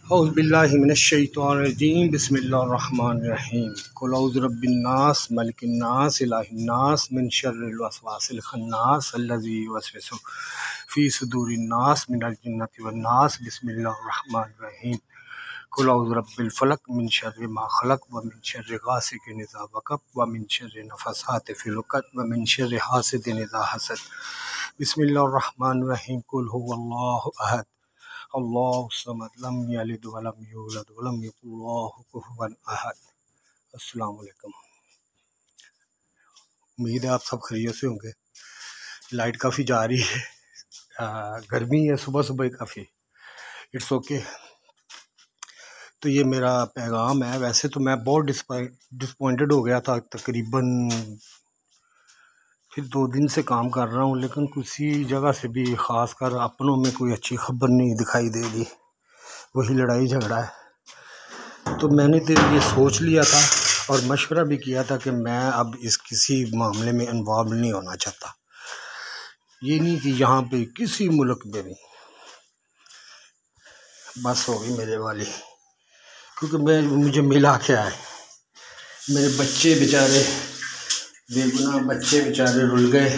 औज़ु बिल्लाहि मिनश्शैतानिर्रजीम बिस्मिल्लाहिर्रहमानिर्रहीम कुल औज़ु बिर्रब्बिन्नास मलिकिन्नास इलाहिन्नास मिन शर्रिल वसवासिल खन्नास अल्लज़ी युवस्विसु फ़ी सुदूरिन्नास मिनल जिन्नति वन्नास बिस्मिल्लाहिर्रहमानिर्रहीम कुल औज़ु बिरब्बिल फलक मिन शर्रि मा खलक व मिन शर्रि गासिकिन इज़ा वक़ब व मिन शर्रि नफ़्फ़ासाति फ़िल उक़द व मिन शर्रि हासिदिन इज़ा हसद बिस्मिल्लाहिर्रहमानिर्रहीम कुल हुवल्लाहु अहद अल्लाहु समद लम यलिद वलम यूलद वलम यकुल लहू कुफुवन अहद। अस्सलाम वालेकुम। उम्मीद है आप सब खैरियत से होंगे। लाइट काफ़ी जा रही है, गर्मी है सुबह सुबह काफ़ी। It's okay. तो ये मेरा पैगाम है। वैसे तो मैं बहुत डिसपॉइंटेड हो गया था, तकरीबन फिर 2 दिन से काम कर रहा हूँ, लेकिन किसी जगह से भी ख़ासकर अपनों में कोई अच्छी खबर नहीं दिखाई दे रही। वही लड़ाई झगड़ा है। तो मैंने तो ये सोच लिया था और मशवरा भी किया था कि मैं अब इस किसी मामले में इन्वॉल्व नहीं होना चाहता। ये नहीं कि यहाँ पे किसी मुल्क में भी बस हो गई मेरे वाली, क्योंकि मुझे मिला क्या है। मेरे बच्चे बेचारे, बेगुनाह बच्चे बेचारे रुल गए।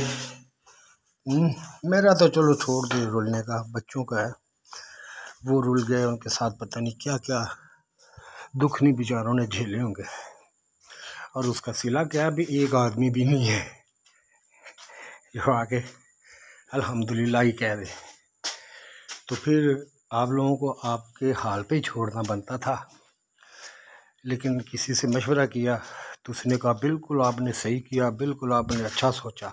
मेरा तो चलो छोड़ दे, रुलने का बच्चों का है, वो रुल गए। उनके साथ पता नहीं क्या क्या दुख नहीं बेचारों ने झेले होंगे। और उसका सिला क्या है, भी एक आदमी भी नहीं है जो आके अल्हम्दुलिल्लाह ही कह दे। तो फिर आप लोगों को आपके हाल पे ही छोड़ना बनता था, लेकिन किसी से मशवरा किया तो उसने कहा बिल्कुल आपने सही किया, बिल्कुल आपने अच्छा सोचा,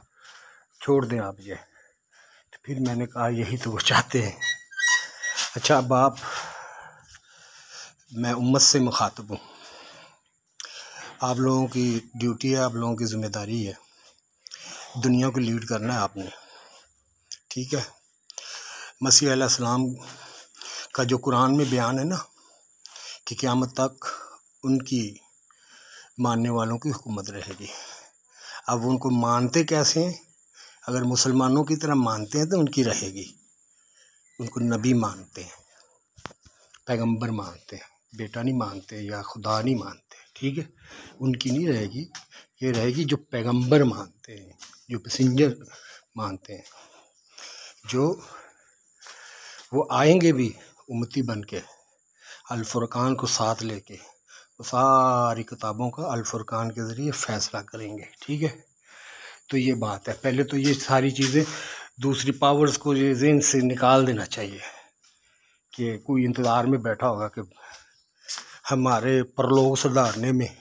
छोड़ दें आप ये। तो फिर मैंने कहा यही तो वो चाहते हैं। अच्छा, अब मैं उम्मत से मुखातिब हूँ। आप लोगों की ड्यूटी है, आप लोगों की ज़िम्मेदारी है, दुनिया को लीड करना है आपने, ठीक है। मसीह अलैहिस्सलाम का जो कुरान में बयान है ना कि क़यामत तक उनकी मानने वालों की हुकूमत रहेगी। अब उनको मानते कैसे हैं? अगर मुसलमानों की तरह मानते हैं तो उनकी रहेगी। उनको नबी मानते हैं, पैगंबर मानते हैं, बेटा नहीं मानते या खुदा नहीं मानते, ठीक है। उनकी नहीं रहेगी, ये रहेगी जो पैगंबर मानते हैं, जो पैसेंजर मानते हैं, जो वो आएंगे भी उम्मती बन के अल फुरकान को साथ लेके, वो सारी किताबों का अल फुरकान के ज़रिए फ़ैसला करेंगे, ठीक है। तो ये बात है। पहले तो ये सारी चीज़ें दूसरी पावर्स को ये ज़हन से निकाल देना चाहिए कि कोई इंतज़ार में बैठा होगा कि हमारे परलोक सुधारने में,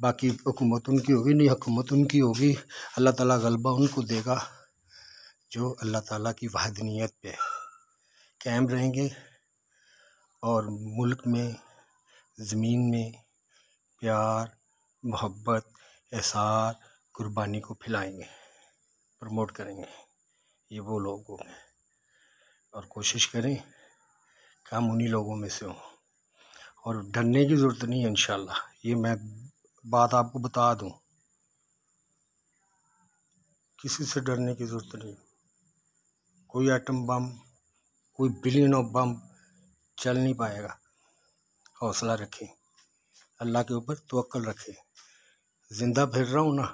बाकी हुकूमत उनकी होगी, नहीं हुकूमत उनकी होगी, अल्लाह ताला गलबा उनको देगा जो अल्लाह ताला की वहदनियत पे कायम रहेंगे और मुल्क में, ज़मीन में प्यार, मोहब्बत, एहसार, कुर्बानी को फैलाएंगे, प्रमोट करेंगे। ये वो लोग होंगे और कोशिश करें कि हम उन्हीं लोगों में से हों। और डरने की ज़रूरत नहीं है इंशाल्लाह। ये मैं बात आपको बता दूं, किसी से डरने की ज़रूरत नहीं। कोई एटम बम, कोई बिलियन ऑफ बम चल नहीं पाएगा। हौसला रखें, अल्लाह के ऊपर तवक्कल रखें। ज़िंदा फिर रहा हूँ ना,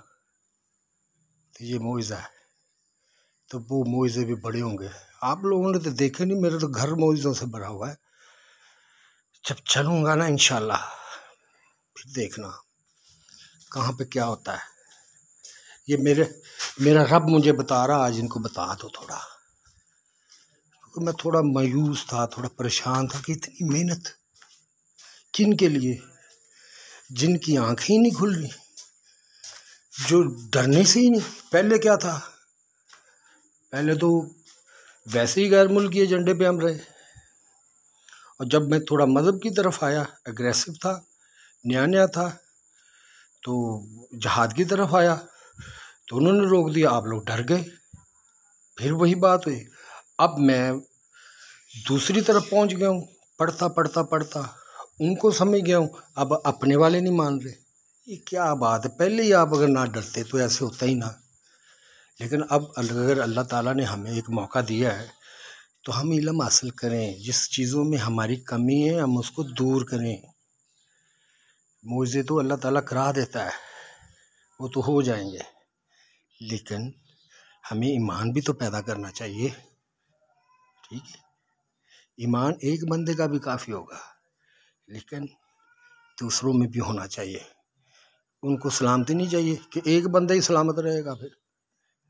तो ये मौइज़ा है, तो वो मौइज़े भी बड़े होंगे। आप लोगों ने तो देखे नहीं, मेरा तो घर मौइज़ों से भरा हुआ है। जब चलूँगा ना इंशाल्लाह, फिर देखना कहाँ पे क्या होता है। ये मेरा रब मुझे बता रहा, आज इनको बता दो थोड़ा, क्योंकि मैं थोड़ा मायूस था, थोड़ा परेशान था कि इतनी मेहनत किन के लिए, जिनकी आंखें ही नहीं खुल रही, जो डरने से ही नहीं। पहले क्या था, पहले तो वैसे ही गैर मुल्की एजेंडे पे हम रहे, और जब मैं थोड़ा मज़हब की तरफ आया, एग्रेसिव था, नया था, तो जहाद की तरफ आया तो उन्होंने रोक दिया, आप लोग डर गए, फिर वही बात हुई। अब मैं दूसरी तरफ पहुंच गया हूँ, पढ़ता उनको समझ गया हूँ, अब अपने वाले नहीं मान रहे। ये क्या बात है, पहले ही आप अगर ना डरते तो ऐसे होता ही ना। लेकिन अब अगर अल्लाह ताला ने हमें एक मौका दिया है तो हम इल्म हासिल करें, जिस चीज़ों में हमारी कमी है हम उसको दूर करें। मुझे तो अल्लाह ताला करा देता है, वो तो हो जाएंगे, लेकिन हमें ईमान भी तो पैदा करना चाहिए। ठीक है, ईमान एक बंदे का भी काफ़ी होगा, लेकिन दूसरों में भी होना चाहिए। उनको सलामती नहीं चाहिए कि एक बंदा ही सलामत रहेगा, फिर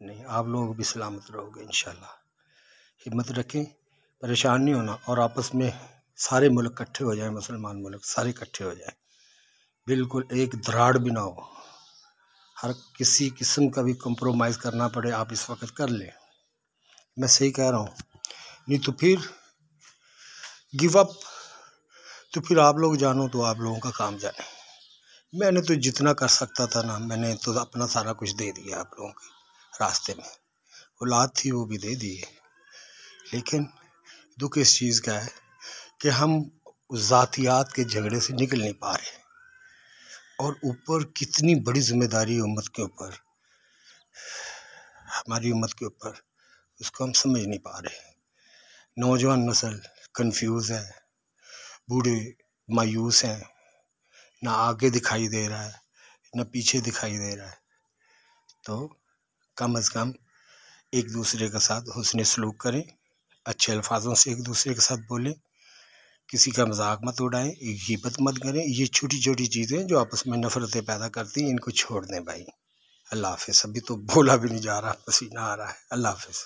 नहीं, आप लोग भी सलामत रहोगे इंशाल्लाह। हिम्मत रखें, परेशान नहीं होना, और आपस में सारे मुल्क इकट्ठे हो जाएं, मुसलमान मुल्क सारे इकट्ठे हो जाएं, बिल्कुल एक दराड़ भी ना हो। हर किसी किस्म का भी कंप्रोमाइज़ करना पड़े आप इस वक्त कर लें, मैं सही कह रहा हूँ, नहीं तो फिर गिव अप, तो फिर आप लोग जानो तो आप लोगों का काम जाने। मैंने तो जितना कर सकता था ना, मैंने तो अपना सारा कुछ दे दिया आप लोगों के रास्ते में, औलाद थी वो भी दे दिए, लेकिन दुख इस चीज़ का है कि हम ज़ातियात के झगड़े से निकल नहीं पा रहे, और ऊपर कितनी बड़ी जिम्मेदारी उम्मत के ऊपर, हमारी उम्मत के ऊपर, उसको हम समझ नहीं पा रहे। नौजवान नस्ल कंफ्यूज है, बूढ़े मायूस हैं, ना आगे दिखाई दे रहा है ना पीछे दिखाई दे रहा है। तो कम से कम एक दूसरे के साथ हुस्न सलूक करें, अच्छे अल्फाजों से एक दूसरे के साथ बोलें, किसी का मजाक मत उड़ाएं, ग़ीबत मत करें। ये छोटी छोटी चीज़ें जो आपस में नफरतें पैदा करती हैं, इनको छोड़ दें भाई। अल्लाह हाफिज़। अभी तो बोला भी नहीं जा रहा, पसीना आ रहा है। अल्लाह हाफिज़।